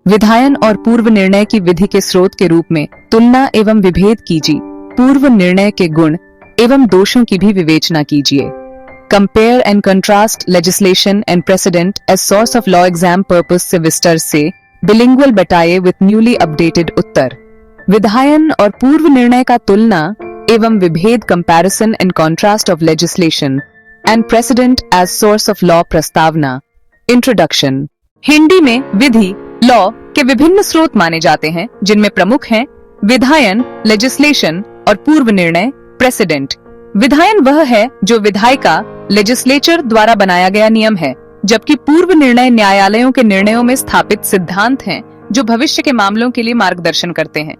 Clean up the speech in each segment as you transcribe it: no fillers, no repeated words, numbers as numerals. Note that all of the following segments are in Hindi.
विधायन और पूर्व निर्णय की विधि के स्रोत के रूप में तुलना एवं विभेद कीजिए। पूर्व निर्णय के गुण एवं दोषों की भी विवेचना कीजिए। Compare and contrast legislation and precedent as source of law exam purpose से विस्तार से बिलिंगुअल बताइए विथ न्यूली अपडेटेड उत्तर। विधायन और पूर्व निर्णय का तुलना एवं विभेद comparison and contrast of legislation and precedent as source of law प्रस्तावना। इंट्रोडक्शन। हिंदी में विधि लॉ के विभिन्न स्रोत माने जाते हैं, जिनमें प्रमुख हैं विधायन लेजिस्लेशन और पूर्व निर्णय प्रेसिडेंट। विधायन वह है जो विधायिका लेजिस्लेचर द्वारा बनाया गया नियम है, जबकि पूर्व निर्णय न्यायालयों के निर्णयों में स्थापित सिद्धांत हैं जो भविष्य के मामलों के लिए मार्गदर्शन करते हैं।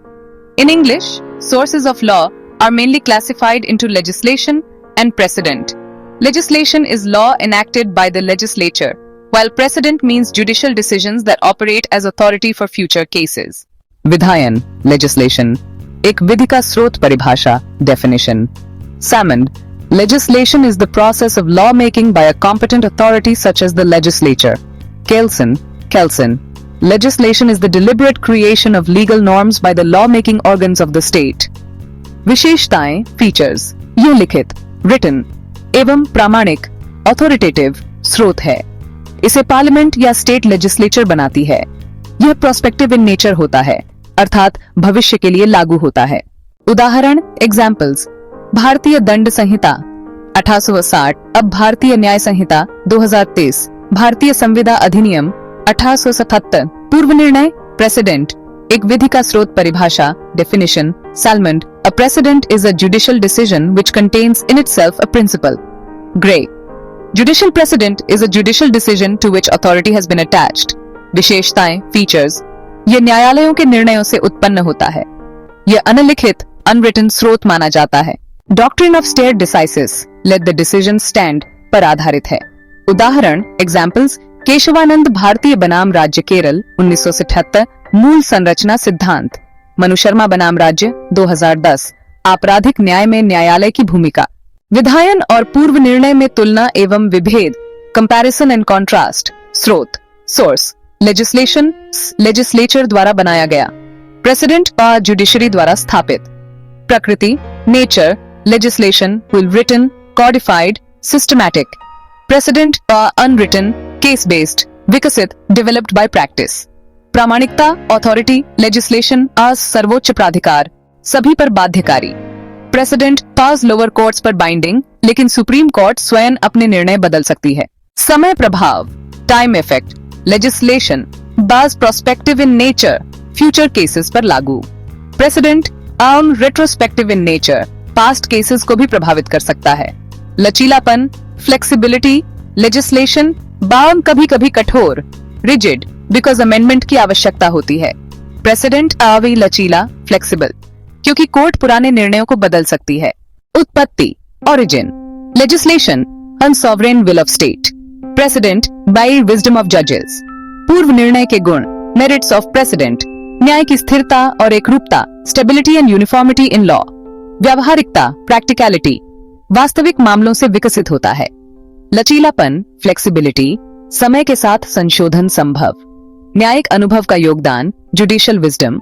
In English, sources of law are mainly classified into legislation and precedent. Legislation is law enacted by the legislature, while precedent means judicial decisions that operate as authority for future cases. विधायन legislation एक विधि का स्रोत परिभाषा definition. Salmond, legislation is the process of law making by a competent authority such as the legislature. Kelson, legislation is the deliberate creation of legal norms by the law-making organs of the state. विशेषताएं features ये लिखित written एवं प्रामाणिक authoritative स्रोत है। इसे पार्लियामेंट या स्टेट लेजिस्लेचर बनाती है। यह प्रोस्पेक्टिव इन नेचर होता है, अर्थात भविष्य के लिए लागू होता है। उदाहरण एग्जाम्पल्स। भारतीय दंड संहिता 1860, अब भारतीय न्याय संहिता 2023, भारतीय संविदा अधिनियम 1877। पूर्व निर्णय प्रेसिडेंट एक विधि का स्रोत परिभाषा definition. Salmond, a precedent is a judicial decision which contains in itself a principle. Gray, judicial precedent is a judicial decision to which authority has been attached. विशेषताएं features ये न्यायालयों के निर्णयों से उत्पन्न होता है। यह अनलिखित unwritten स्रोत माना जाता है। Doctrine of stare decisis, let the decision stand पर आधारित है। उदाहरण एग्जाम्पल्स। केशवानंद भारतीय बनाम राज्य केरल 1977, मूल संरचना सिद्धांत। मनु शर्मा बनाम राज्य 2010, आपराधिक न्याय में न्यायालय की भूमिका। विधायन और पूर्व निर्णय में तुलना एवं विभेद कंपैरिजन एंड कंट्रास्ट। स्रोत सोर्स लेजिस्लेशन लेजिस्लेचर द्वारा बनाया गया। प्रेसिडेंट का जुडिशरी द्वारा स्थापित। प्रकृति nature legislation will written codified systematic. Precedent का अनरिटन केस बेस्ड विकसित डेवलप्ड बाय प्रैक्टिस। प्रामाणिकता अथॉरिटी लेजिस्लेशन आज सर्वोच्च प्राधिकार सभी पर बाध्यकारी। प्रेसिडेंट पास लोअर कोर्ट्स पर बाइंडिंग, लेकिन सुप्रीम कोर्ट स्वयं अपने निर्णय बदल सकती है। समय प्रभाव टाइम इफेक्ट लेजिस्लेशन बाज prospective in nature future cases पर लागू। President arm retrospective in nature past cases को भी प्रभावित कर सकता है। लचीलापन फ्लेक्सिबिलिटी लेजिस्लेशन बाम कभी कभी कठोर रिजिड बिकॉज अमेंडमेंट की आवश्यकता होती है। प्रेसिडेंट आवी लचीला फ्लेक्सिबल क्योंकि कोर्ट पुराने निर्णयों को बदल सकती है। उत्पत्ति ओरिजिन लेजिस्लेशन अनसॉवरेन will of state. Precedent by wisdom of जजेस। पूर्व निर्णय के गुण मेरिट्स ऑफ प्रेसिडेंट न्याय की स्थिरता और एकरूपता stability and uniformity in law. व्यावहारिकता प्रैक्टिकलिटी वास्तविक मामलों से विकसित होता है। लचीलापन फ्लेक्सिबिलिटी समय के साथ संशोधन संभव। न्यायिक अनुभव का योगदान जुडिशियल विजडम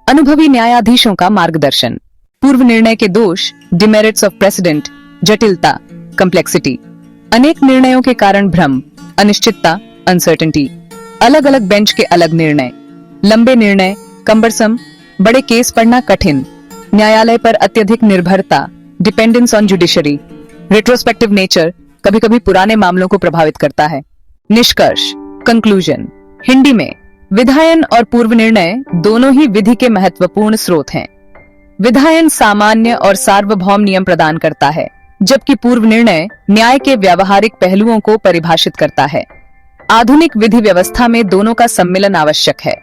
अनुभवी न्यायाधीशों का मार्गदर्शन। पूर्व निर्णय के दोष डिमेरिट्स ऑफ प्रेसिडेंट जटिलता कम्प्लेक्सिटी अनेक निर्णयों के कारण भ्रम अनिश्चितता अनसर्टेनिटी। अलग अलग बेंच के अलग निर्णय लंबे निर्णय कम्बरसम बड़े केस पढ़ना कठिन। न्यायालय पर अत्यधिक निर्भरता dependence on judiciary. Retrospective nature कभी कभी पुराने मामलों को प्रभावित करता है। निष्कर्ष कंक्लूजन। हिंदी में विधायन और पूर्व निर्णय दोनों ही विधि के महत्वपूर्ण स्रोत हैं। विधायन सामान्य और सार्वभौम नियम प्रदान करता है, जबकि पूर्व निर्णय न्याय के व्यावहारिक पहलुओं को परिभाषित करता है। आधुनिक विधि व्यवस्था में दोनों का सम्मिलन आवश्यक है।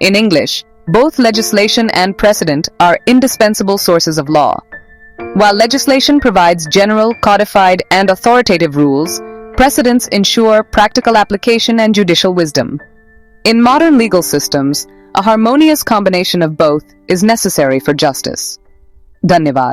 In English, both legislation and precedent are indispensable sources of law. While legislation provides general, codified, and authoritative rules, precedents ensure practical application and judicial wisdom. In modern legal systems, a harmonious combination of both is necessary for justice. धन्यवाद।